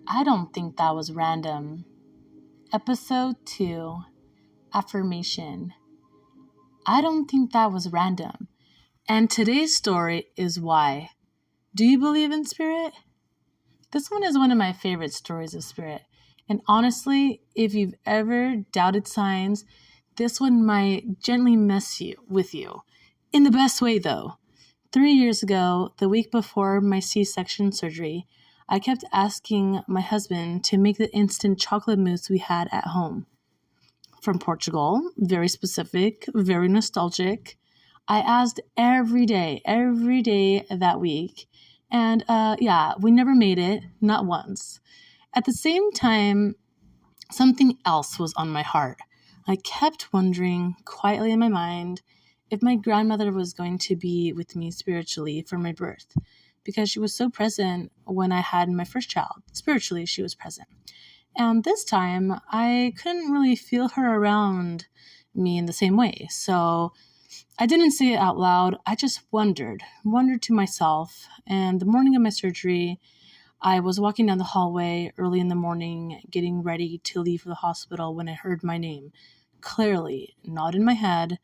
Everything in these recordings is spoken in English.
I don't think that was random. Episode 2, Affirmation. I don't think that was random. And today's story is why. Do you believe in spirit? This one is one of my favorite stories of spirit. And honestly, if you've ever doubted signs, this one might gently mess with you. In the best way, though. 3 years ago, the week before my C-section surgery, I kept asking my husband to make the instant chocolate mousse we had at home. From Portugal, very specific, very nostalgic. I asked every day that week. And we never made it, not once. At the same time, something else was on my heart. I kept wondering quietly in my mind if my grandmother was going to be with me spiritually for my birth, because she was so present when I had my first child. Spiritually, she was present. And this time, I couldn't really feel her around me in the same way. So I didn't say it out loud. I just wondered to myself. And the morning of my surgery, I was walking down the hallway early in the morning, getting ready to leave for the hospital when I heard my name. Clearly, not in my head,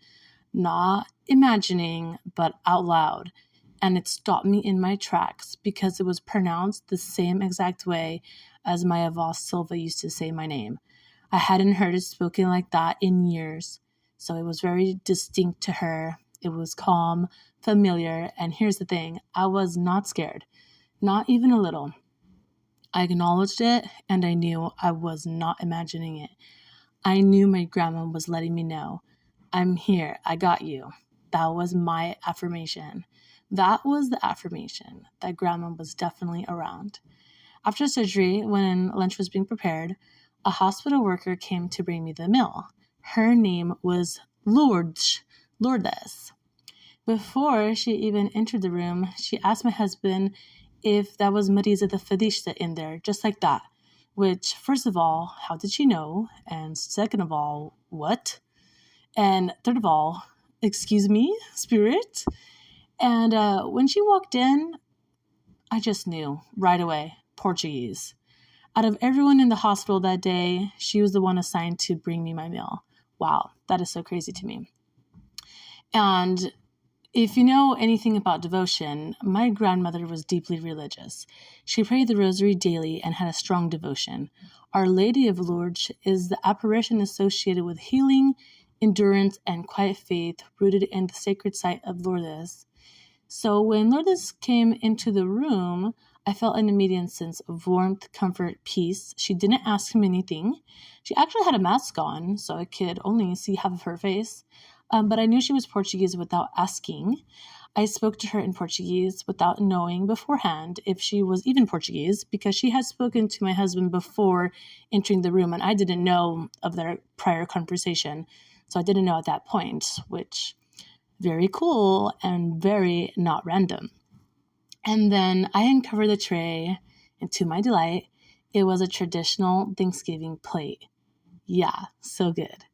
not imagining, but out loud. And it stopped me in my tracks because it was pronounced the same exact way as my Marisa Silva used to say my name. I hadn't heard it spoken like that in years, so it was very distinct to her. It was calm, familiar, and here's the thing, I was not scared, not even a little. I acknowledged it, and I knew I was not imagining it. I knew my grandma was letting me know, I'm here, I got you. That was my affirmation. That was the affirmation that grandma was definitely around. After surgery, when lunch was being prepared, a hospital worker came to bring me the meal. Her name was Lourdes. Before she even entered the room, she asked my husband if that was Marisa the Fadista in there, just like that. Which, first of all, how did she know? And second of all, what? And third of all, excuse me, spirit? And when she walked in, I just knew right away, Portuguese. Out of everyone in the hospital that day, she was the one assigned to bring me my meal. Wow, that is so crazy to me. And if you know anything about devotion, my grandmother was deeply religious. She prayed the rosary daily and had a strong devotion. Our Lady of Lourdes is the apparition associated with healing, endurance, and quiet faith rooted in the sacred site of Lourdes. So when Lourdes came into the room, I felt an immediate sense of warmth, comfort, peace. She didn't ask him anything. She actually had a mask on, so I could only see half of her face. But I knew she was Portuguese without asking. I spoke to her in Portuguese without knowing beforehand if she was even Portuguese, because she had spoken to my husband before entering the room, and I didn't know of their prior conversation. So I didn't know at that point, which very cool and very not random. And then I uncovered the tray, and to my delight, it was a traditional Thanksgiving plate. Yeah, so good.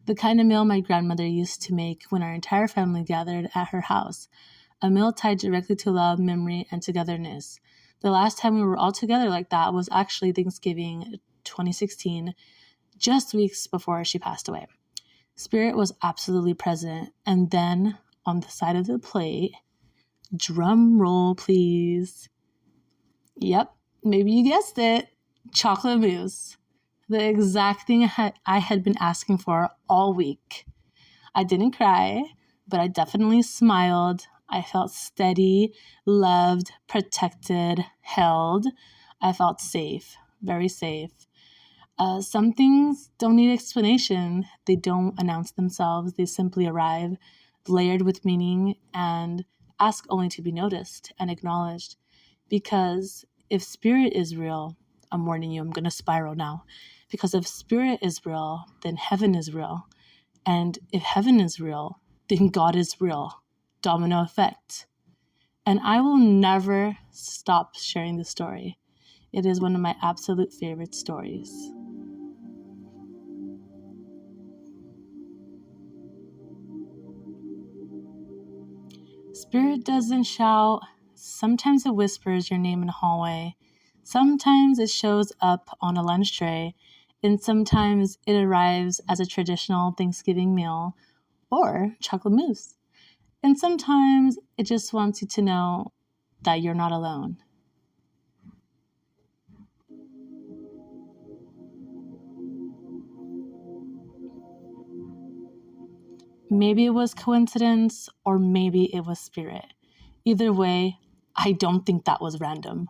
The kind of meal my grandmother used to make when our entire family gathered at her house. A meal tied directly to love, memory, and togetherness. The last time we were all together like that was actually Thanksgiving 2016, just weeks before she passed away. Spirit was absolutely present. And then on the side of the plate, drum roll, please. Yep, maybe you guessed it. Chocolate mousse. The exact thing I had been asking for all week. I didn't cry, but I definitely smiled. I felt steady, loved, protected, held. I felt safe, very safe. Some things don't need explanation. They don't announce themselves. They simply arrive, layered with meaning, and ask only to be noticed and acknowledged. Because if spirit is real, I'm warning you, I'm going to spiral now. Because if spirit is real, then heaven is real. And if heaven is real, then God is real. Domino effect. And I will never stop sharing this story. It is one of my absolute favorite stories. Spirit doesn't shout. Sometimes it whispers your name in the hallway. Sometimes it shows up on a lunch tray, and sometimes it arrives as a traditional Thanksgiving meal or chocolate mousse. And sometimes it just wants you to know that you're not alone. Maybe it was coincidence or maybe it was spirit. Either way, I don't think that was random.